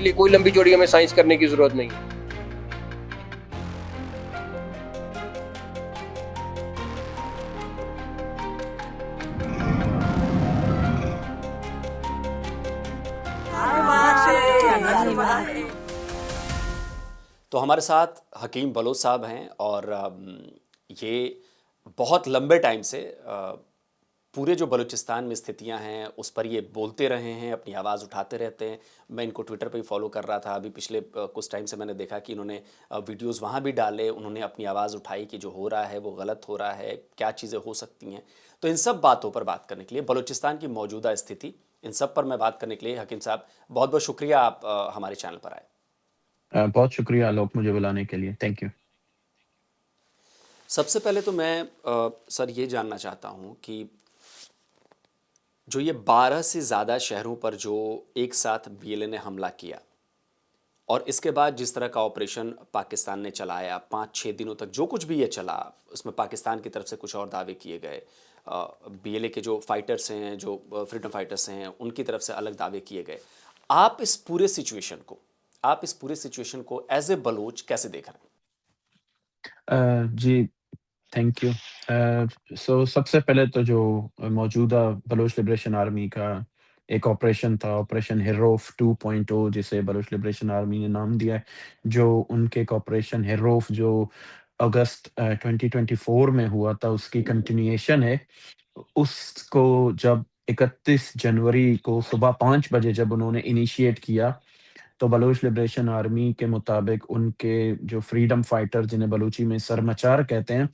लिए कोई लंबी चौड़ी हमें साइंस करने की ज़रूरत नहीं है। तो हमारे साथ हकीम बलोच साहब हैं और ये बहुत लंबे टाइम से पूरे जो बलूचिस्तान में स्थितियां हैं उस पर ये बोलते रहे हैं, अपनी आवाज़ उठाते रहते हैं। मैं इनको ट्विटर पे ही फॉलो कर रहा था। अभी पिछले कुछ टाइम से मैंने देखा कि इन्होंने वीडियोस वहाँ भी डाले, उन्होंने अपनी आवाज़ उठाई कि जो हो रहा है वो गलत हो रहा है, क्या चीज़ें हो सकती हैं। तो इन सब बातों पर बात करने के लिए, बलूचिस्तान की मौजूदा स्थिति, इन सब पर मैं बात करने के लिए हकीम साहब बहुत बहुत शुक्रिया, आप हमारे चैनल पर आए। बहुत शुक्रिया आलोक मुझे बुलाने के लिए। Thank you. सबसे पहले तो मैं सर ये जानना चाहता हूँ कि जो ये 12 से ज़्यादा शहरों पर जो एक साथ बीएलए ने हमला किया और इसके बाद जिस तरह का ऑपरेशन पाकिस्तान ने चलाया 5-6 दिनों तक, जो कुछ भी ये चला उसमें पाकिस्तान की तरफ से कुछ और दावे किए गए, बीएलए के जो फाइटर्स हैं, जो फ्रीडम फाइटर्स हैं, उनकी तरफ से अलग दावे किए गए। आप इस पूरे सिचुएशन को एज ए बलूच कैसे देख रहे जी, थैंक यू। सो सबसे पहले तो जो मौजूदा बलोच लिबरेशन आर्मी का एक ऑपरेशन था, ऑपरेशन हिर्रोफ 2.0 जिसे बलोच लिबरेशन आर्मी ने नाम दिया है, जो उनके एक ऑपरेशन हिर्रोफ जो अगस्त 2024 में हुआ था, उसकी कंटिन्यूएशन है। उसको जब 31 जनवरी को सुबह 5 बजे जब उन्होंने इनिशिएट किया, तो बलूच लिबरेशन आर्मी के मुताबिक उनके जो फ्रीडम फाइटर जिन्हें बलूची में सरमचार कहते हैं,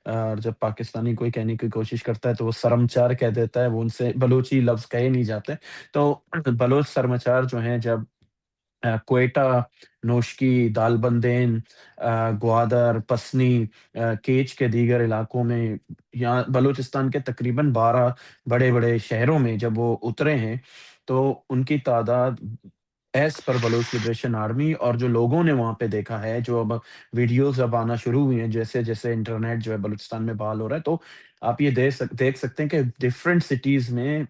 और जब पाकिस्तानी कोई कहने की कोशिश करता है तो वो सरमचार कह देता है, वो उनसे बलूची लफ्ज़ कहे नहीं जाते। तो बलोच सरमचार जो हैं जब क्वेटा, नोशकी, दालबंदेन, ग्वादर, पसनी, केच के दीगर इलाकों में, यहाँ बलूचिस्तान के तकरीबन 12 बड़े-बड़े शहरों में जब वो उतरे हैं, तो उनकी तादाद as per Bloch liberation army और जो लोगों ने वहाँ पे देखा है, जो अब वीडियोज़ अब आना शुरू हुई हैं, जैसे-जैसे इंटरनेट जो है बलूचिस्तान में बहाल हो रहा है, तो आप ये देख सकते हैं कि डिफरेंट सिटीज़ में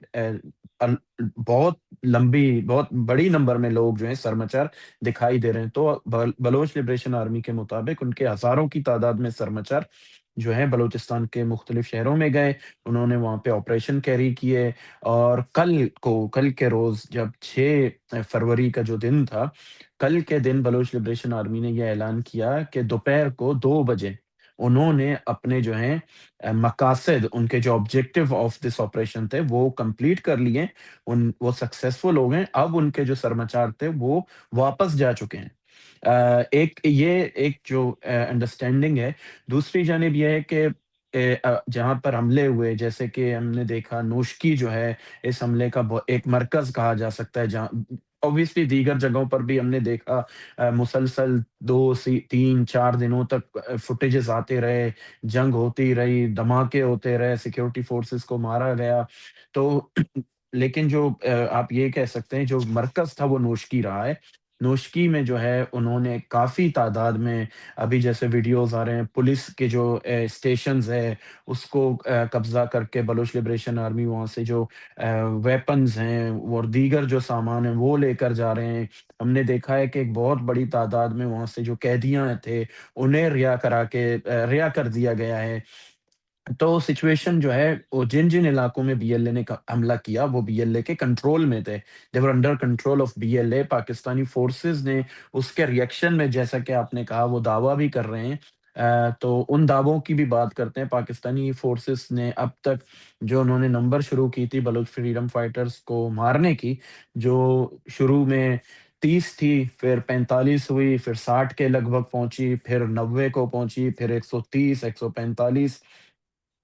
बहुत बहुत बड़ी नंबर में लोग जो हैं सरमचार दिखाई दे रहे हैं। तो बलोच लिबरेशन आर्मी के मुताबिक उनके हज़ारों की तादाद में सरमचार जो हैं बलूचिस्तान के मुख्तलिफ शहरों में गए। उन्होंने वहाँ पे ऑपरेशन कैरी किए और कल के रोज़ जब 6 फरवरी का जो दिन था, कल के दिन बलोच लिबरेशन आर्मी ने ये ऐलान किया कि दोपहर को 2 बजे उन्होंने अपने जो हैं मकासद, उनके जो ऑब्जेक्टिव ऑफ दिस ऑपरेशन थे, वो कंप्लीट कर लिए। वो सक्सेसफुल हो गए। अब उनके जो सरमाचार थे, वो वापस जा चुके हैं। एक जो अंडरस्टैंडिंग है। दूसरी जानिब ये है कि जहाँ पर हमले हुए, जैसे कि हमने देखा नोशकी जो है, इस हमले का एक मरकज़ कहा जा सकता है, जहाँ ऑब्वियसली दीगर जगहों पर भी हमने देखा मुसलसल 2 सी 3-4 दिनों तक फुटेजेस आते रहे, जंग होती रही, धमाके होते रहे, सिक्योरिटी फोर्सेस को मारा गया। तो लेकिन जो आप ये कह सकते हैं जो मरकज़ था वो नोशकी रहा है। नोशकी में जो है उन्होंने काफ़ी तादाद में, अभी जैसे वीडियोज़ आ रहे हैं, पुलिस के जो स्टेशंस है उसको कब्ज़ा करके बलूच लिबरेशन आर्मी वहाँ से जो वेपन्स हैं और दीगर जो सामान है वो लेकर जा रहे हैं। हमने देखा है कि एक बहुत बड़ी तादाद में वहाँ से जो कैदियाँ थे उन्हें रिहा कर दिया गया है। तो सिचुएशन जो है वो जिन-जिन इलाकों में बीएलए ने क हमला किया वो बीएलए के कंट्रोल में थे। They were under control of BLA. Pakistani forces ने उसके रिएक्शन में, जैसा कि आपने कहा, वो दावा भी कर रहे हैं। तो उन दावों की भी बात करते हैं। पाकिस्तानी फोर्सेस ने अब तक जो उन्होंने नंबर शुरू की थी बलूच फ्रीडम फाइटर्स को मारने की, जो शुरू में 30 थी, फिर 45 हुई, फिर 60 के लगभग पहुँची, फिर 90 को पहुँची, फिर 130, 145।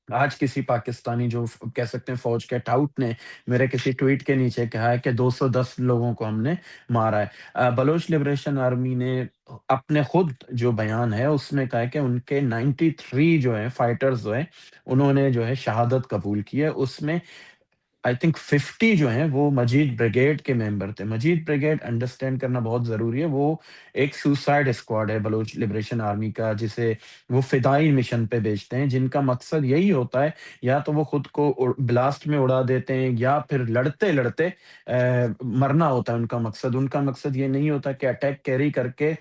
आज किसी पाकिस्तानी जो कह सकते हैं फौज के टाउट ने मेरे किसी ट्वीट के नीचे कहा है कि 210 लोगों को हमने मारा है। बलोच लिबरेशन आर्मी ने अपने खुद जो बयान है उसमें कहा है कि उनके 93 जो है फाइटर्स जो है उन्होंने जो है शहादत कबूल की है। उसमें आई थिंक 50 जो हैं वो मजीद ब्रिगेड के मेंबर थे। मजीद ब्रिगेड अंडरस्टैंड करना बहुत ज़रूरी है, वो एक सुसाइड स्क्वाड है बलूच लिबरेशन आर्मी का, जिसे वो फ़िदाई मिशन पे भेजते हैं, जिनका मकसद यही होता है, या तो वो खुद को ब्लास्ट में उड़ा देते हैं या फिर लड़ते-लड़ते मरना होता है उनका मकसद। उनका मकसद ये नहीं होता कि अटैक कैरी करके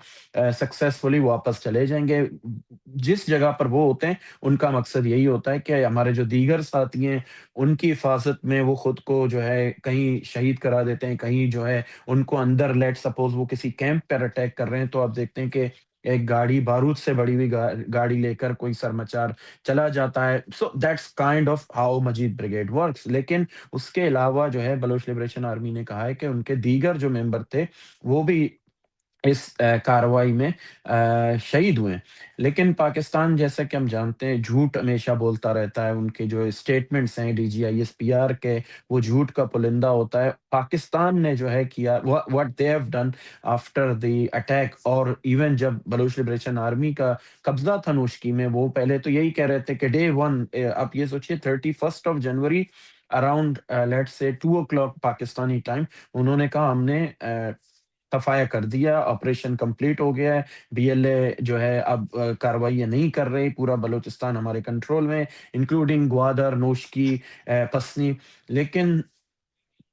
सक्सेसफुली वापस चले जाएँगे। जिस जगह पर वो होते हैं, उनका मकसद यही होता है कि हमारे जो दीगर साथी हैं, उनकी हिफाज़त में वो खुद को जो है कहीं शहीद करा देते हैं, कहीं जो है उनको अंदर, लेट्स सपोज़ वो किसी कैंप पर अटैक कर रहे हैं, तो आप देखते हैं कि एक गाड़ी, बारूद से भरी हुई गाड़ी लेकर कोई सरमाचार चला जाता है। So that's kind of how Majeed brigade works. लेकिन उसके अलावा जो है बलोच लिबरेशन आर्मी ने कहा है कि उनके दीगर जो मेंबर थे, वो भी इस कार्रवाई में शहीद हुए हैं। लेकिन पाकिस्तान, जैसा कि हम जानते हैं, झूठ हमेशा बोलता रहता है। उनके जो स्टेटमेंट्स हैं डीजीआईएसपीआर के, वो झूठ का पुलिंदा होता है। पाकिस्तान ने जो है किया what they have done after the attack, और इवन जब बलूच लिबरेशन आर्मी का कब्ज़ा था नूशकी में, वो पहले तो यही कह रहे थे कि डे 1, आप ये सोचिए 31st of January around let's say 2 Pakistani time, उन्होंने कहा हमने सफाया कर दिया, ऑपरेशन कंप्लीट हो गया है, बीएलए जो है अब कार्रवाइयाँ नहीं कर रही, पूरा बलूचिस्तान हमारे कंट्रोल में, इंक्लूडिंग ग्वादर, नोशकी, पसनी। लेकिन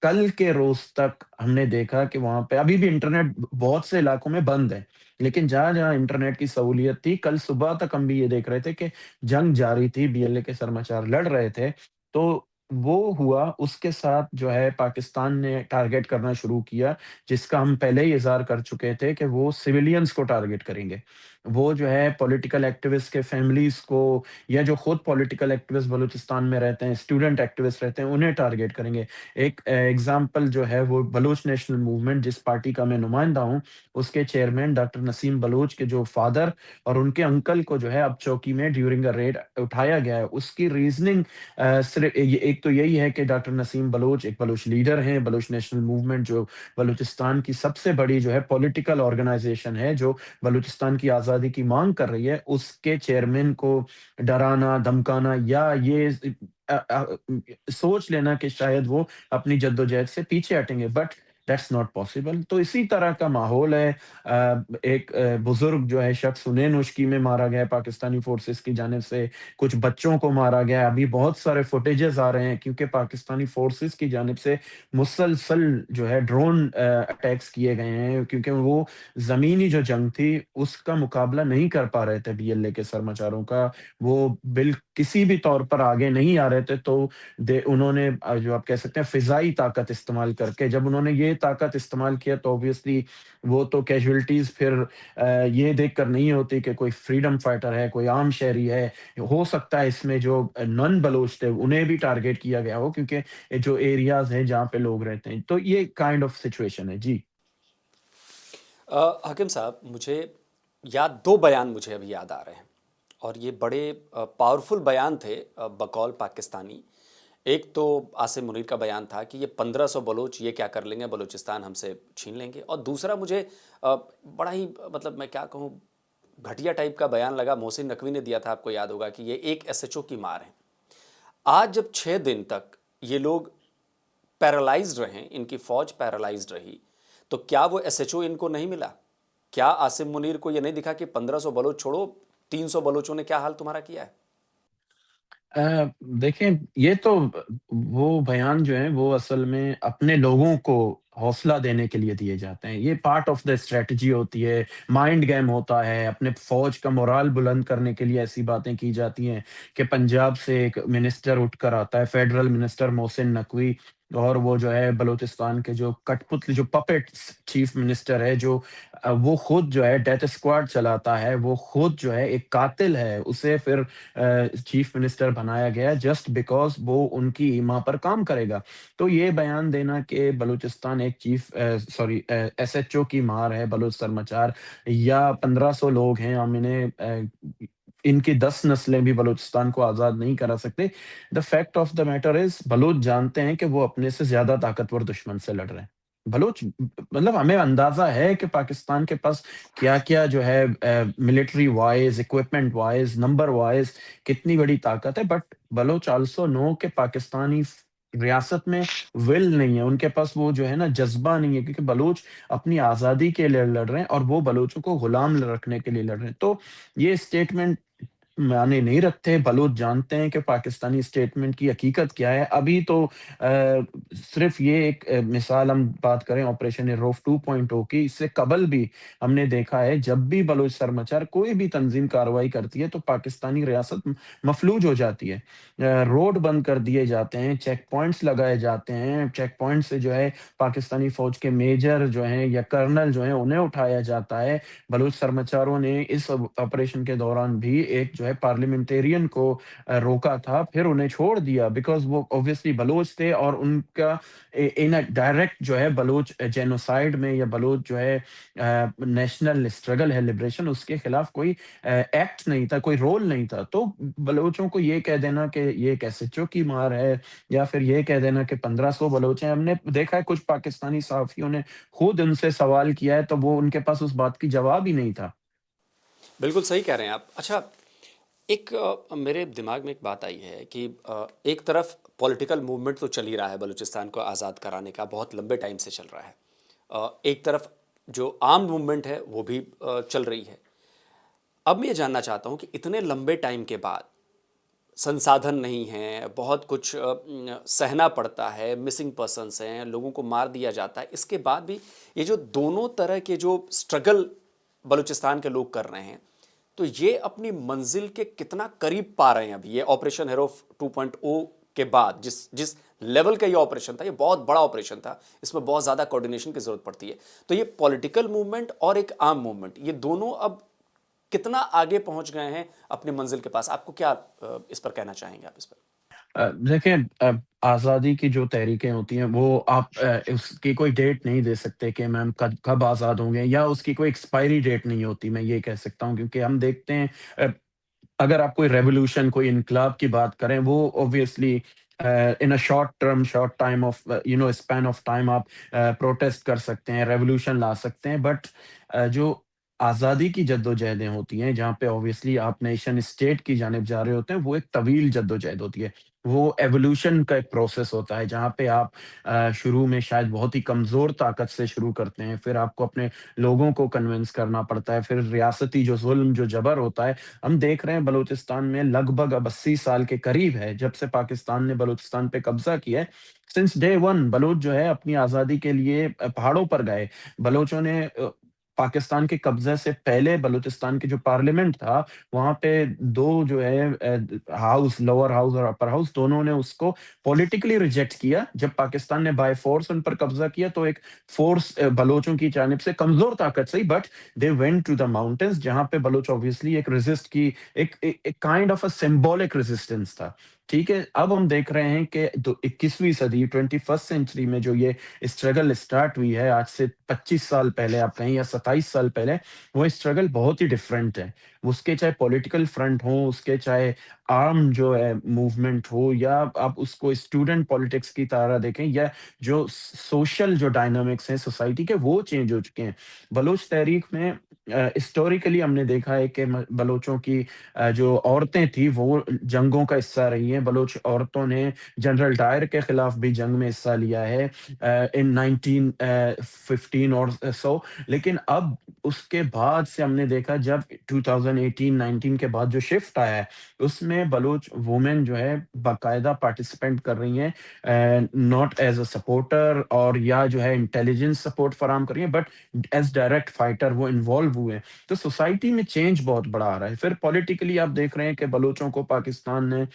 कल के रोज़ तक हमने देखा कि वहाँ पे अभी भी इंटरनेट बहुत से इलाकों में बंद है। लेकिन जहाँ-जहाँ इंटरनेट की सहूलियत थी, कल सुबह तक हम भी ये देख रहे थे कि जंग जारी थी, बीएलए के सरमाचार लड़ रहे थे। तो वो हुआ, उसके साथ जो है पाकिस्तान ने टारगेट करना शुरू किया, जिसका हम पहले ही इज़हार कर चुके थे कि वो सिविलियंस को टारगेट करेंगे। वो जो है पॉलिटिकल एक्टिविस्ट के फैमिलीज़ को, या जो खुद पॉलिटिकल एक्टिविस्ट बलूचिस्तान में रहते हैं, स्टूडेंट एक्टिविस्ट रहते हैं, उन्हें टारगेट करेंगे। एक एग्ज़ाम्पल जो है वो बलूच नेशनल मूवमेंट, जिस पार्टी का मैं नुमाइंदा हूँ, उसके चेयरमैन डॉक्टर नसीम बलूच के जो फादर और उनके अंकल को जो है अब चौकी में ड्यूरिंग अ रेड उठाया गया है। उसकी रीज़निंग सिर्फ़ ये एक तो यही है कि डॉक्टर नसीम बलूच एक बलूच लीडर हैं। बलूच नेशनल मूवमेंट जो बलूचिस्तान की सबसे बड़ी जो है पॉलिटिकल ऑर्गनाइज़ेशन है, जो बलूचिस्तान की आज़ादी की माँग कर रही है, उसके चेयरमैन को डराना, धमकाना, या ये सोच लेना कि शायद वो अपनी जद्दोजहद से पीछे हटेंगे, बट दैट्स नॉट पॉसिबल। तो इसी तरह का माहौल है। एक बुजुर्ग जो है शख्स, उन्हें नोशकी में मारा गया है पाकिस्तानी फोर्सेस की जानिब से, कुछ बच्चों को मारा गया है। अभी बहुत सारे फुटेजेस आ रहे हैं, क्योंकि पाकिस्तानी फोर्सेस की जानिब से मुसलसल जो है ड्रोन अटैक्स किए गए हैं, क्योंकि वो जमीनी जो जंग थी उसका मुकाबला नहीं कर पा रहे थे बीएलए के सरमाचारों का। वो किसी भी तौर पर आगे नहीं आ रहे थे, तो उन्होंने जो आप कह सकते हैं फिजाई ताकत इस्तेमाल करके, जब उन्होंने ये ताकत इस्तेमाल किया, तो ऑब्वियसली वो तो कैजुअलिटीज फिर ये देखकर नहीं होती कि कोई फ्रीडम फाइटर है, कोई आम शहरी है। हो सकता है इसमें जो नॉन बलोच थे उन्हें भी टारगेट किया गया हो, क्योंकि जो एरियाज हैं जहाँ पे लोग रहते हैं, तो ये काइंड ऑफ सिचुएशन है जी। हाकिम साहब, मुझे दो बयान मुझे अभी याद आ रहे हैं, और ये बड़े पावरफुल बयान थे बकौल पाकिस्तानी। एक तो आसिम मुनीर का बयान था कि ये 1500 बलोच ये क्या कर लेंगे, बलूचिस्तान हमसे छीन लेंगे। और दूसरा मुझे बड़ा ही मतलब मैं क्या कहूँ, घटिया टाइप का बयान लगा, मोहसिन नकवी ने दिया था, आपको याद होगा, कि ये एक एसएचओ की मार है। आज जब 6 दिन तक ये लोग पैरालाइज्ड रहे, इनकी फौज पैरालाइज्ड रही, तो क्या वो एसएचओ इनको नहीं मिला? क्या आसिम मुनीर को ये नहीं दिखा कि 1500 बलोच छोड़ो, 300 बलोचों ने क्या हाल तुम्हारा किया है? देखें, ये तो वो बयान जो हैं वो असल में अपने लोगों को हौसला देने के लिए दिए जाते हैं। ये पार्ट ऑफ द स्ट्रैटेजी होती है, माइंड गेम होता है। अपने फ़ौज का मोराल बुलंद करने के लिए ऐसी बातें की जाती हैं कि पंजाब से एक मिनिस्टर उठकर आता है, फेडरल मिनिस्टर मोहसिन नकवी, और वो जो है बलूचिस्तान के जो कठपुतली, जो पपेट चीफ मिनिस्टर है, जो वो खुद जो है डेथ स्क्वाड चलाता है, वो खुद जो है एक कातिल है। उसे फिर चीफ मिनिस्टर बनाया गया जस्ट बिकॉज़ वो उनकी ईमा पर काम करेगा। तो ये बयान देना कि बलूचिस्तान एक एसएचओ की मार है, बलूच सरमाचार, या 1500 लोग हैं, हम इन्हें इनकी 10 नस्लें भी बलूचिस्तान को आज़ाद नहीं करा सकते। The fact of the matter is, Baloch जानते हैं कि वो अपने से ज़्यादा ताकतवर दुश्मन से लड़ रहे हैं। बलूच मतलब हमें अंदाज़ा है कि पाकिस्तान के पास क्या-क्या जो है military wise, equipment wise, number wise कितनी बड़ी ताकत है, बट बलोच आल्सो नो कि पाकिस्तानी रियासत में विल नहीं है, उनके पास वो जो है ना जज़्बा नहीं है, क्योंकि बलूच अपनी आज़ादी के लिए लड़ रहे हैं और वो बलूचों को गुलाम रखने के लिए लड़ रहे हैं। तो ये स्टेटमेंट मायने नहीं रखते। बलूच जानते हैं कि पाकिस्तानी स्टेटमेंट की हकीकत क्या है। अभी तो सिर्फ़ ये एक मिसाल हम बात करें ऑपरेशन एरोफ 2.0 की, इससे कबल भी हमने देखा है जब भी बलूच सरमचार कोई भी तंज़ीम कार्रवाई करती है तो पाकिस्तानी रियासत मफलूज हो जाती है। रोड बंद कर दिए जाते हैं, चेक पॉइंट्स लगाए जाते हैं, चेक पॉइंट से जो है पाकिस्तानी फ़ौज के मेजर जो हैं या कर्नल जो हैं उन्हें उठाया जाता है। बलूच सरमाचारों ने इस ऑपरेशन के दौरान भी एक जो है पार्लियामेंटेरियन को रोका था, फिर उन्हें छोड़ दिया बिकॉज़ वो ऑब्वियसली बलोच थे और उनका इन अ डायरेक्ट जो है बलोच जेनोसाइड में या बलोच जो है नेशनल स्ट्रगल है लिबरेशन, उसके खिलाफ कोई एक्ट नहीं था, कोई रोल नहीं था। तो बलोचों को ये कह देना कि ये एक एसएचओ की मार है या फिर ये कह देना कि 1500 बलोच हैं, हमने देखा है कुछ पाकिस्तानी सहाफ़ियों ने खुद उनसे सवाल किया है, तो वो उनके पास उस बात की जवाब ही नहीं था। बिल्कुल सही कह रहे हैं आप। अच्छा, एक मेरे दिमाग में एक बात आई है कि एक तरफ पॉलिटिकल मूवमेंट तो चल ही रहा है बलूचिस्तान को आज़ाद कराने का, बहुत लंबे टाइम से चल रहा है। एक तरफ जो आर्म मूवमेंट है वो भी चल रही है। अब मैं ये जानना चाहता हूँ कि इतने लंबे टाइम के बाद संसाधन नहीं है, बहुत कुछ सहना पड़ता है, मिसिंग पर्सन्स हैं, लोगों को मार दिया जाता है, इसके बाद भी ये जो दोनों तरह के जो स्ट्रगल बलूचिस्तान के लोग कर रहे हैं, तो ये अपनी मंजिल के कितना करीब पा रहे हैं अभी ये ऑपरेशन हेरोफ 2.0 के बाद, जिस जिस लेवल का ये ऑपरेशन था, ये बहुत बड़ा ऑपरेशन था, इसमें बहुत ज़्यादा कोऑर्डिनेशन की ज़रूरत पड़ती है। तो ये पॉलिटिकल मूवमेंट और एक आर्म मूवमेंट, ये दोनों अब कितना आगे पहुंच गए हैं अपनी मंजिल के पास? आपको क्या इस पर कहना चाहेंगे आप इस पर? देखिए, आज़ादी की जो तहरीकें होती हैं वो आप उसकी कोई डेट नहीं दे सकते कि मैम कब कब आज़ाद होंगे, या उसकी कोई एक्सपायरी डेट नहीं होती, मैं ये कह सकता हूँ, क्योंकि हम देखते हैं अ, अगर आप कोई रेवोल्यूशन, कोई इनकलाब की बात करें, वो obviously in a short term, short time of span of time आप प्रोटेस्ट कर सकते हैं, रेवोल्यूशन ला सकते हैं। बट जो आज़ादी की जद्दोजहदें होती हैं, जहाँ पे ऑब्वियसली आप नेशन स्टेट की जानिब जा रहे होते हैं, वो एक तवील जद्दोजहद होती है। वो एवोल्यूशन का एक प्रोसेस होता है, जहाँ पे आप शुरू में शायद बहुत ही कमज़ोर ताकत से शुरू करते हैं, फिर आपको अपने लोगों को कन्विंस करना पड़ता है, फिर रियासती जो ज़ुल्म, जो जबर होता है, हम देख रहे हैं बलूचिस्तान में लगभग अब 80 साल के करीब है, जब से पाकिस्तान ने बलूचिस्तान पे कब्ज़ा किया है। सिंस डे वन बलूच जो है अपनी आज़ादी के लिए पहाड़ों पर गए। बलोचों ने पाकिस्तान के कब्ज़े से पहले बलूचिस्तान की जो पार्लियामेंट था, वहाँ पे 2 जो है हाउस, लोअर हाउस और अपर हाउस, दोनों ने उसको पॉलिटिकली रिजेक्ट किया। जब पाकिस्तान ने बाय फ़ोर्स उन पर कब्ज़ा किया, तो एक फ़ोर्स बलोचों की जानिब से कमज़ोर ताकत से ही, but they went to the mountains, जहाँ पे बलूच ऑब्वियसली एक रेज़िस्ट की एक kind of a symbolic resistance था। ठीक है? अब हम देख रहे हैं कि दो 21वीं सदी, 21st सेंचुरी में जो ये स्ट्रगल स्टार्ट हुई है आज से 25 साल पहले आप कहें या 27 साल पहले, वो स्ट्रगल बहुत ही डिफरेंट है। उसके चाहे पॉलिटिकल फ्रंट हो, उसके चाहे आर्म जो है मूवमेंट हो, या आप उसको स्टूडेंट पॉलिटिक्स की तरह देखें, या जो सोशल जो डायनामिक्स हैं सोसाइटी के, वो चेंज हो चुके हैं। बलूच तहरीक में हिस्टोरिकली हमने देखा है कि बलोचों की जो औरतें थी वो जंगों का हिस्सा रही हैं। बलोच औरतों ने जनरल डायर के खिलाफ भी जंग में हिस्सा लिया है इन 1915 और सो। लेकिन अब उसके बाद से हमने देखा, जब 2018-19 के बाद जो शिफ्ट आया है, उसमें बलूच वुमेन जो है बाकायदा पार्टिसिपेंट कर रही हैं, नॉट एज अ सपोर्टर और या जो है इंटेलिजेंस सपोर्ट फराम कर रही हैं, बट एज डायरेक्ट फाइटर वो इन्वॉल्व हुए हैं। तो सोसाइटी में चेंज बहुत बड़ा आ रहा है। फिर पॉलिटिकली आप देख रहे हैं कि बलूचों को पाकिस्तान ने,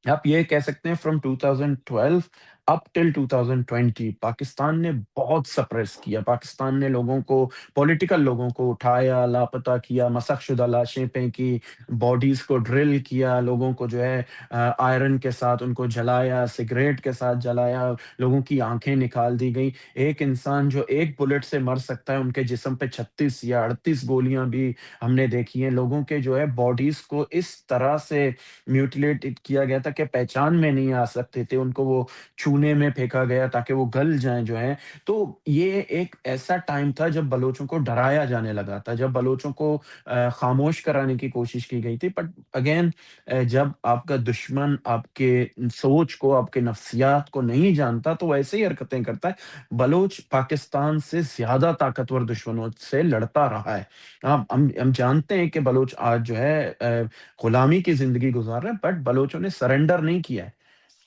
आप ये कह सकते हैं, फ्रॉम 2012 अप टिल 2020 पाकिस्तान ने बहुत सप्रेस किया। पाकिस्तान ने लोगों को, पॉलिटिकल लोगों को उठाया, लापता किया, मसखशुदा लाशें फेंकी, बॉडीज़ को ड्रिल किया, लोगों को जो है आयरन के साथ उनको जलाया, सिगरेट के साथ जलाया, लोगों की आँखें निकाल दी गई। एक इंसान जो एक बुलेट से मर सकता है, उनके जिस्म पे 36 या 38 गोलियाँ भी हमने देखी हैं। लोगों के जो है बॉडीज़ को इस तरह से म्यूटिलेटेड किया गया था कि पहचान में नहीं आ सकते थे, उनको वो छूने कोने में फेंका गया ताकि वो गल जाएँ जो हैं। तो ये एक ऐसा टाइम था जब बलोचों को डराया जाने लगा था, जब बलोचों को खामोश कराने की कोशिश की गई थी। बट अगेन जब आपका दुश्मन आपके सोच को, आपके नफ्सियात को नहीं जानता, तो वो ऐसे ही हरकतें करता है। बलोच पाकिस्तान से ज़्यादा ताकतवर दुश्मनों से लड़ता रहा है। हम जानते हैं कि बलोच आज जो है गुलामी की ज़िंदगी गुज़ार रहे हैं, बट बलोचों ने सरेंडर नहीं किया है।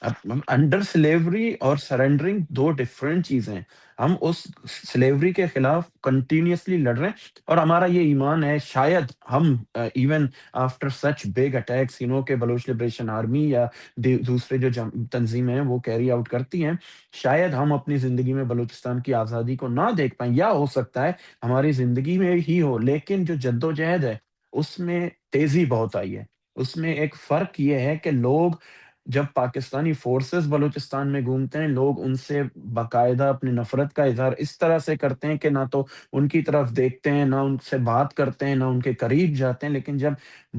अब अंडर स्लेवरी और सरेंडरिंग 2 डिफरेंट चीज़ें हैं। हम उस स्लेवरी के खिलाफ कंटीन्यूअसली लड़ रहे हैं और हमारा ये ईमान है, शायद हम even after such big attacks कि बलोच लिबरेशन आर्मी या दूसरे जो तंजीमें हैं वो कैरी आउट करती हैं, शायद हम अपनी ज़िंदगी में बलूचिस्तान की आज़ादी को ना देख पाएँ, या हो सकता है हमारी ज़िंदगी में ही हो, लेकिन जो जद्दोजहद है उसमें तेज़ी बहुत आई है। उसमें एक फ़र्क ये है कि लोग जब पाकिस्तानी फ़ोर्सेस बलूचिस्तान में घूमते हैं, लोग उनसे बाकायदा अपनी नफ़रत का इज़हार इस तरह से करते हैं कि ना तो उनकी तरफ देखते हैं, ना उनसे बात करते हैं, ना उनके करीब जाते हैं। लेकिन जब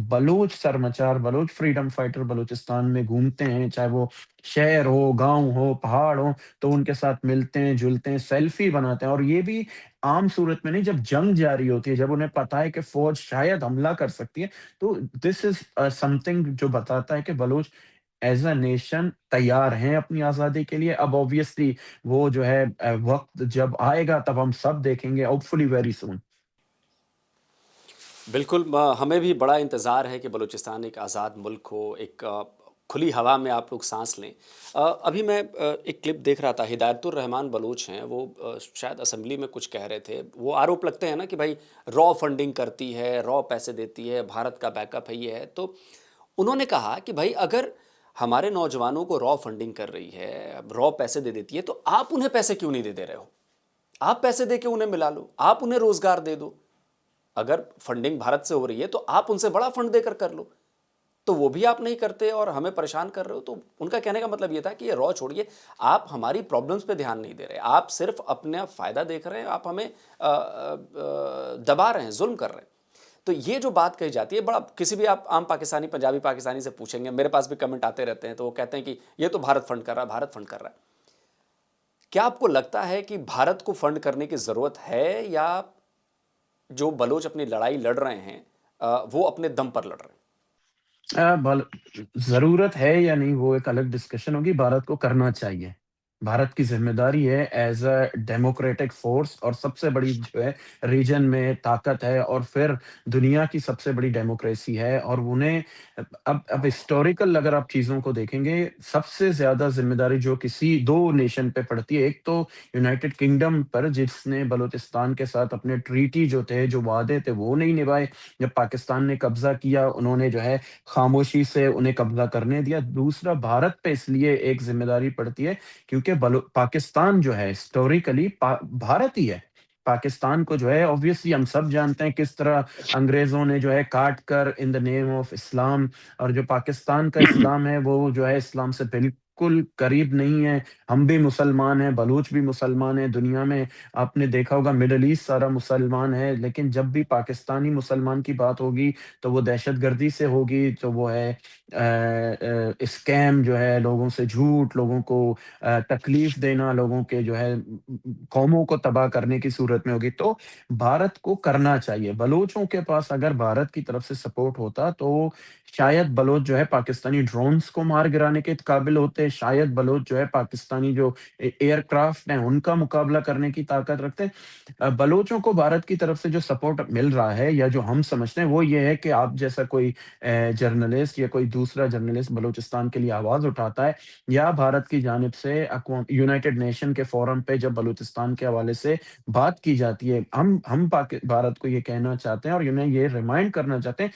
बलूच सरमचार, बलूच फ्रीडम फाइटर बलूचिस्तान में घूमते हैं, चाहे वो शहर हो, गाँव हो, पहाड़ हो, तो उनके साथ मिलते हैं, जुलते हैं, सेल्फ़ी बनाते हैं, और ये भी आम सूरत में नहीं, जब जंग जारी होती है, जब उन्हें पता है कि फ़ौज शायद हमला कर सकती है, तो दिस इज़ समथिंग जो बताता है कि बलूच एज़ अ नेशन तैयार हैं अपनी आज़ादी के लिए। अब ऑब्वियसली वो जो है वक़्त जब आएगा तब हम सब देखेंगे, होपफुली वेरी सून। बिल्कुल, हमें भी बड़ा इंतज़ार है कि बलूचिस्तान एक आज़ाद मुल्क हो, एक खुली हवा में आप लोग सांस लें। अभी मैं एक क्लिप देख रहा था, हिदायतुर रहमान बलूच हैं, वो शायद असेंबली में कुछ कह रहे थे। वो आरोप लगते हैं ना कि भाई रॉ फंडिंग करती है, रॉ पैसे देती है, भारत का बैकअप है, ये है। तो उन्होंने कहा कि भाई अगर हमारे नौजवानों को रॉ फंडिंग कर रही है, रॉ पैसे दे देती है, तो आप उन्हें पैसे क्यों नहीं दे रहे हो? आप पैसे दे के उन्हें मिला लो, आप उन्हें रोजगार दे दो। अगर फंडिंग भारत से हो रही है तो आप उनसे बड़ा फंड देकर कर लो। तो वो भी आप नहीं करते और हमें परेशान कर रहे हो। तो उनका कहने का मतलब ये था कि ये रॉ छोड़िए, आप हमारी प्रॉब्लम्स पे ध्यान नहीं दे रहे, आप सिर्फ अपना फ़ायदा देख रहे हैं, आप हमें दबा रहे हैं, जुल्म कर रहे हैं। तो ये जो बात कही जाती है, बड़ा किसी भी आप आम पाकिस्तानी, पंजाबी पाकिस्तानी से पूछेंगे, मेरे पास भी कमेंट आते रहते हैं, तो वो कहते हैं कि ये तो भारत फंड कर रहा है, भारत फंड कर रहा है। क्या आपको लगता है कि भारत को फंड करने की ज़रूरत है, या जो बलोच अपनी लड़ाई लड़ रहे हैं वो अपने दम पर लड़ रहे हैं? बल ज़रूरत है या नहीं वो एक अलग डिस्कशन होगी, भारत को करना चाहिए। भारत की ज़िम्मेदारी है एज़ अ डेमोक्रेटिक फ़ोर्स, और सबसे बड़ी जो है रीजन में ताकत है, और फिर दुनिया की सबसे बड़ी डेमोक्रेसी है, और उन्हें अब हिस्टोरिकल अगर आप चीज़ों को देखेंगे, सबसे ज़्यादा ज़िम्मेदारी जो किसी 2 नेशन पे पड़ती है, एक तो यूनाइटेड किंगडम पर, जिसने बलूचिस्तान के साथ अपने ट्रीटी जो थे, जो वादे थे, वो नहीं निभाए। जब पाकिस्तान ने कब्ज़ा किया, उन्होंने जो है खामोशी से उन्हें कब्ज़ा करने दिया। दूसरा, भारत पे इसलिए एक ज़िम्मेदारी पड़ती है क्योंकि बलू पाकिस्तान जो है हिस्टोरिकली भारत ही है। पाकिस्तान को जो है ऑब्वियसली हम सब जानते हैं किस तरह अंग्रेज़ों ने जो है काट कर in the name of Islam, और जो पाकिस्तान का इस्लाम है वो जो है इस्लाम से बिल्कुल करीब नहीं है। हम भी मुसलमान हैं, बलूच भी मुसलमान हैं, दुनिया में आपने देखा होगा मिडल ईस्ट सारा मुसलमान है, लेकिन जब भी पाकिस्तानी मुसलमान की बात होगी तो वो दहशतगर्दी से होगी, तो वो है स्कैम जो है, लोगों से झूठ, लोगों को तकलीफ देना, लोगों के जो है कौमों को तबाह करने की सूरत में होगी। तो भारत को करना चाहिए। बलूचों के पास अगर भारत की तरफ से सपोर्ट होता तो शायद बलोच जो है पाकिस्तानी ड्रोन्स को मार गिराने के काबिल होते, शायद बलोच जो है पाकिस्तानी जो एयरक्राफ्ट हैं उनका मुकाबला करने की ताकत रखते। बलोचों को भारत की तरफ से जो सपोर्ट मिल रहा है, या जो हम समझते हैं, वो ये है कि आप जैसा कोई जर्नलिस्ट या कोई दूसरा जर्नलिस्ट बलूचिस्तान के लिए आवाज़ उठाता है, या भारत की जानिब से अक़वाम यूनाइटेड नेशन के फोरम पे जब बलूचिस्तान के हवाले से बात की जाती है, हम भारत को ये कहना चाहते हैं और उन्हें ये रिमाइंड करना चाहते हैं,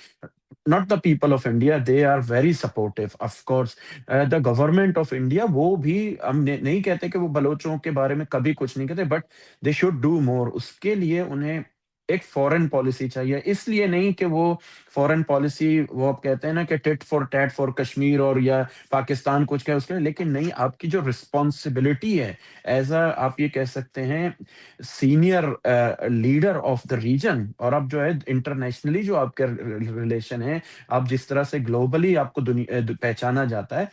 not the people of India, they are very supportive of course. The government of India, वो भी हम नहीं कहते कि वो बलोचों के बारे में कभी कुछ नहीं कहते, but they should do more. उसके लिए उन्हें एक फॉरेन पॉलिसी चाहिए, इसलिए नहीं कि वो फॉरेन पॉलिसी, वो आप कहते हैं ना कि tit for tat for Kashmir, और या पाकिस्तान कुछ कहे उसके लिए, लेकिन नहीं, आपकी जो रिस्पॉन्सिबिलिटी है एज अ, आप ये कह सकते हैं, senior leader of the region, और अब जो है इंटरनेशनली जो आपके रिलेशन है, आप जिस तरह से ग्लोबली आपको पहचाना जाता है,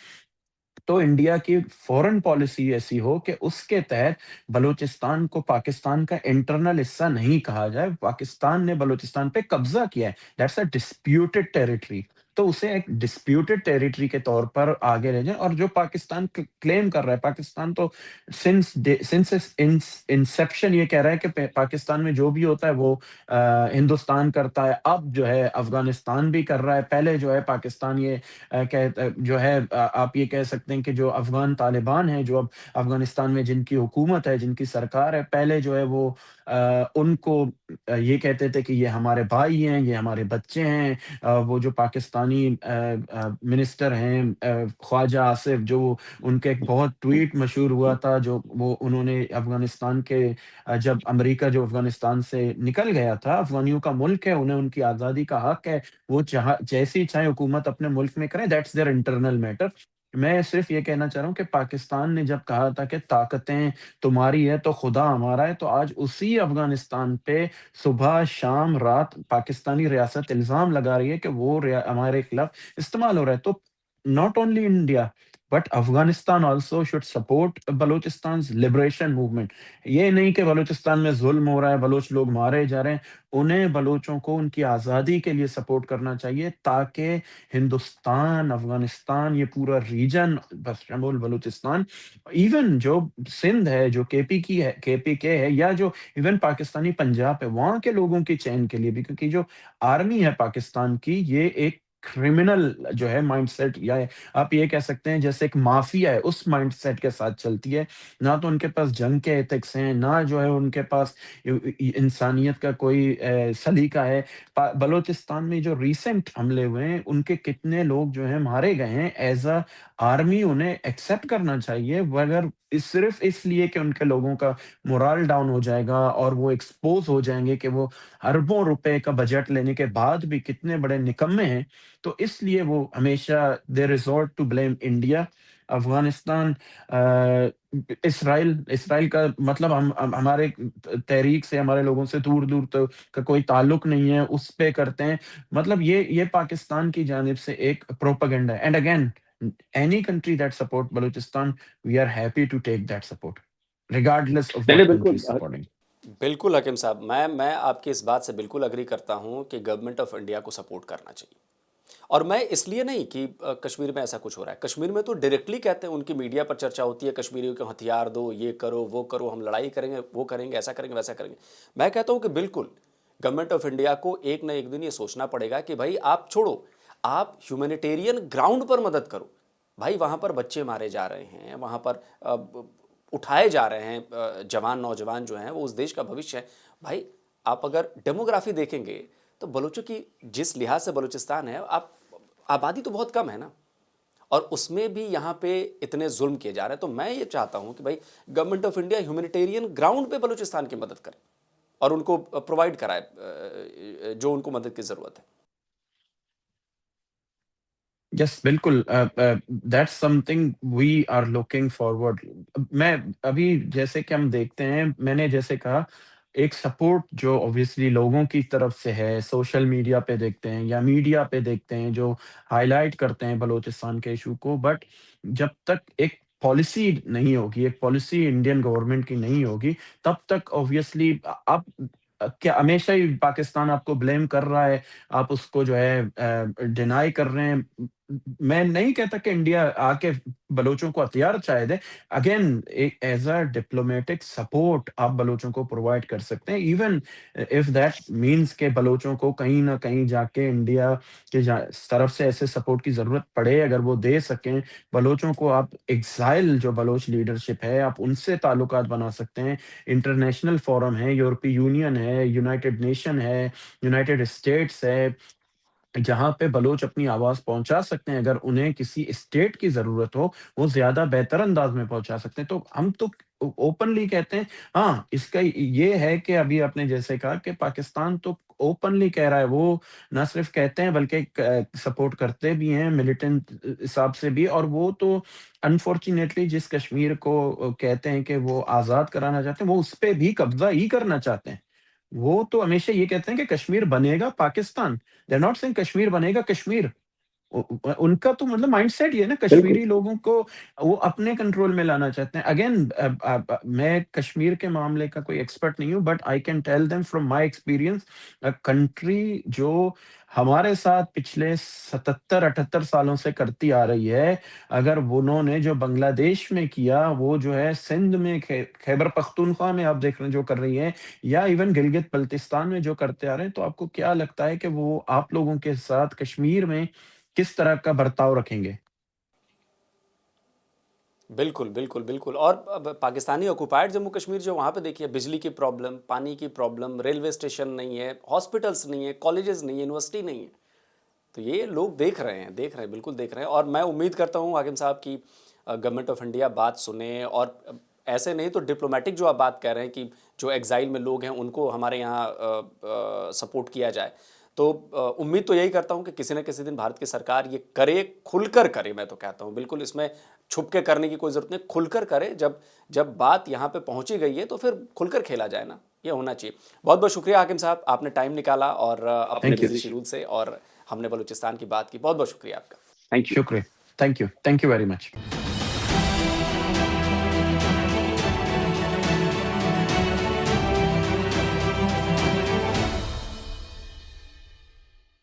तो इंडिया की फॉरेन पॉलिसी ऐसी हो कि उसके तहत बलूचिस्तान को पाकिस्तान का इंटरनल हिस्सा नहीं कहा जाए। पाकिस्तान ने बलूचिस्तान पे कब्जा किया है, दैट्स अ डिस्प्यूटेड टेरिटरी। तो उसे एक डिस्प्यूटेड टेरिटरी के तौर पर आगे ले जाएं। और जो पाकिस्तान क्लेम कर रहा है, पाकिस्तान तो सिंस इंसेप्शन ये कह रहा है कि पाकिस्तान में जो भी होता है वो हिंदुस्तान करता है। अब जो है अफगानिस्तान भी कर रहा है। पहले जो है पाकिस्तान ये जो है आप ये कह सकते हैं कि जो अफ़गान तालिबान हैं, जो अब अफ़गानिस्तान में जिनकी हुकूमत है, जिनकी सरकार है, पहले जो है वो उनको ये कहते थे कि ये हमारे भाई हैं, ये हमारे बच्चे हैं। वो जो पाकिस्तानी मिनिस्टर हैं ख्वाजा आसिफ, जो उनका एक बहुत ट्वीट मशहूर हुआ था, जो वो उन्होंने अफ़गानिस्तान के जब अमेरिका जो अफ़गानिस्तान से निकल गया था, अफ़गानियों का मुल्क है, उन्हें उनकी आज़ादी का हक है। वो जहाँ जैसी चाहे हुकूमत अपने मुल्क में करे, दैट्स देयर इंटरनल मैटर। मैं सिर्फ ये कहना चाह रहा हूँ कि पाकिस्तान ने जब कहा था कि ताकतें तुम्हारी है तो खुदा हमारा है, तो आज उसी अफगानिस्तान पे सुबह शाम रात पाकिस्तानी रियासत इल्जाम लगा रही है कि वो हमारे खिलाफ इस्तेमाल हो रहा है। तो not only India but Afghanistan also should support Balochistan liberation movement. ये नहीं कि बलूचिस्तान में जुल्म हो रहा है, बलोच लोग मारे जा रहे हैं। उन्हें बलोचों को उनकी आज़ादी के लिए सपोर्ट करना चाहिए, ताकि हिंदुस्तान, अफ़गानिस्तान, ये पूरा रीजन बशमूल बलूचिस्तान, इवन जो सिंध है, जो केपी की है, केपीके है, या जो इवन पाकिस्तानी पंजाब है, वहाँ के लोगों की चैन के लिए भी, क्योंकि जो आर्मी है पाकिस्तान की, ये एक क्रिमिनल जो है माइंडसेट, या आप ये कह सकते हैं जैसे एक माफिया है, उस माइंडसेट के साथ चलती है। ना तो उनके पास जंग के एथिक्स हैं, ना जो है उनके पास इंसानियत का कोई सलीका है। बलूचिस्तान में जो रिसेंट हमले हुए हैं, उनके कितने लोग जो हैं मारे गए हैं। एज अ आर्मी उन्हें एक्सेप्ट करना चाहिए, मगर सिर्फ इसलिए कि उनके लोगों का मोरल डाउन हो जाएगा और वो एक्सपोज हो जाएंगे कि वो अरबों रुपए का बजट लेने के बाद भी कितने बड़े निकम्मे हैं, तो इसलिए वो हमेशा they resort to blame India, Afghanistan, Israel. Israel का मतलब हम हमारे तहरीक से, हमारे लोगों से दूर दूर तो का कोई ताल्लुक नहीं है, उस पे करते हैं। मतलब ये पाकिस्तान की जानिब से एक प्रोपेगेंडा है। And again, any country that support Balochistan, we are happy to take that support regardless of नहीं नहीं व्हाट कंट्री बिल्कुल सपोर्टिंग। बिल्कुल हकीम साहब, मैं आपकी इस बात से बिल्कुल अग्री करता हूं कि गवर्नमेंट ऑफ इंडिया को सपोर्ट करना चाहिए। और मैं इसलिए नहीं कि कश्मीर में ऐसा कुछ हो रहा है। कश्मीर में तो डायरेक्टली कहते हैं, उनकी मीडिया पर चर्चा होती है, कश्मीरियों को हथियार दो, ये करो वो करो, हम लड़ाई करेंगे, वो करेंगे, ऐसा करेंगे, वैसा करेंगे। मैं कहता हूं कि बिल्कुल गवर्नमेंट ऑफ इंडिया को एक ना एक दिन ये सोचना पड़ेगा कि भाई आप छोड़ो, आप ह्यूमैनिटेरियन ग्राउंड पर मदद करो। भाई वहाँ पर बच्चे मारे जा रहे हैं, वहाँ पर उठाए जा रहे हैं जवान, नौजवान जो हैं वो उस देश का भविष्य है। भाई आप अगर डेमोग्राफी देखेंगे तो बलूचों की जिस लिहाज से बलूचिस्तान है, आप आबादी तो बहुत कम है ना, और उसमें भी यहाँ पे इतने जुल्म किए जा रहे हैं। तो मैं ये चाहता हूँ कि भाई government of India humanitarian ground पे बलूचिस्तान की मदद करे और उनको प्रोवाइड कराए जो उनको मदद की ज़रूरत है। यस, बिल्कुल। That's something we are looking forward. मैं अभी जैसे कि हम देखते हैं, मैंने जैसे कहा, एक सपोर्ट जो ऑब्वियसली लोगों की तरफ से है, सोशल मीडिया पे देखते हैं या मीडिया पे देखते हैं, जो हाईलाइट करते हैं बलूचिस्तान के इशू को। बट जब तक एक पॉलिसी नहीं होगी, एक पॉलिसी इंडियन गवर्नमेंट की नहीं होगी, तब तक ऑब्वियसली आप क्या हमेशा ही पाकिस्तान आपको ब्लेम कर रहा है, आप उसको जो है डिनाई कर रहे हैं। मैं नहीं कहता कि इंडिया आके बलोचों को हथियार चाहे दे। अगेन, एक एज अ डिप्लोमेटिक सपोर्ट आप बलोचों को प्रोवाइड कर सकते हैं, इवन इफ दैट मींस के बलोचों को कहीं ना कहीं जाके इंडिया के तरफ से ऐसे सपोर्ट की जरूरत पड़े, अगर वो दे सकें बलोचों को। आप एग्जाइल जो बलोच लीडरशिप है, आप उनसे ताल्लुकात बना सकते हैं। इंटरनेशनल फोरम है, यूरोपीय यूनियन है, यूनाइटेड नेशन है, यूनाइटेड स्टेट्स है, जहाँ पे बलोच अपनी आवाज़ पहुँचा सकते हैं। अगर उन्हें किसी स्टेट की ज़रूरत हो, वो ज़्यादा बेहतर अंदाज़ में पहुँचा सकते हैं। तो हम तो ओपनली कहते हैं। हाँ, इसका ये है कि अभी आपने जैसे कहा कि पाकिस्तान तो ओपनली कह रहा है, वो ना सिर्फ़ कहते हैं बल्कि सपोर्ट करते भी हैं मिलिटेंट हिसाब से भी। और वो तो अनफॉर्च्यूनेटली जिस कश्मीर को कहते हैं कि वो आज़ाद कराना चाहते हैं, वो उस पे भी कब्ज़ा ही करना चाहते हैं। वो तो हमेशा ये कहते हैं कि कश्मीर बनेगा Pakistan. They are not saying Kashmir बनेगा कश्मीर। उनका तो मतलब माइंडसेट ये है ना, कश्मीरी लोगों को वो अपने कंट्रोल में लाना चाहते हैं। अगेन मैं कश्मीर के मामले का कोई एक्सपर्ट नहीं हूँ, but I can tell them from my experience, country जो हमारे साथ पिछले 77-78 सालों से करती आ रही है, अगर उन्होंने जो बांग्लादेश में किया, वो जो है सिंध में, खैबर पख्तूनख्वा में आप देख रहे हैं जो कर रही है, या इवन गिलगित बल्तिस्तान में जो करते आ रहे हैं, तो आपको क्या लगता है कि वो आप लोगों के साथ कश्मीर में किस तरह का बर्ताव रखेंगे? बिल्कुल, बिल्कुल, बिल्कुल। और अब पाकिस्तानी ऑक्युपाइड जम्मू कश्मीर जो वहाँ पे देखिए बिजली की प्रॉब्लम, पानी की प्रॉब्लम, रेलवे स्टेशन नहीं है, हॉस्पिटल्स नहीं है, कॉलेजेस नहीं है, यूनिवर्सिटी नहीं है। तो ये लोग देख रहे हैं, बिल्कुल देख रहे हैं। और मैं उम्मीद करता हूँ हाकिम साहब की गवर्नमेंट ऑफ इंडिया बात सुने, और ऐसे नहीं तो डिप्लोमेटिक जो आप बात कह रहे हैं कि जो एग्जाइल में लोग हैं उनको हमारे यहाँ सपोर्ट किया जाए। तो उम्मीद तो यही करता हूँ कि किसी न किसी दिन भारत की सरकार ये करे, खुलकर करे। मैं तो कहता हूँ बिल्कुल इसमें छुप के करने की कोई ज़रूरत नहीं, खुलकर करे। जब जब बात यहाँ पे पहुँची गई है तो फिर खुलकर खेला जाए ना, ये होना चाहिए। बहुत बहुत शुक्रिया हाकिम साहब, आपने टाइम निकाला और अपने थैंक यू। बिजी शेड्यूल से, और हमने बलूचिस्तान की बात की। बहुत बहुत शुक्रिया आपका। Thank you. शुक्रिया। Thank you very much.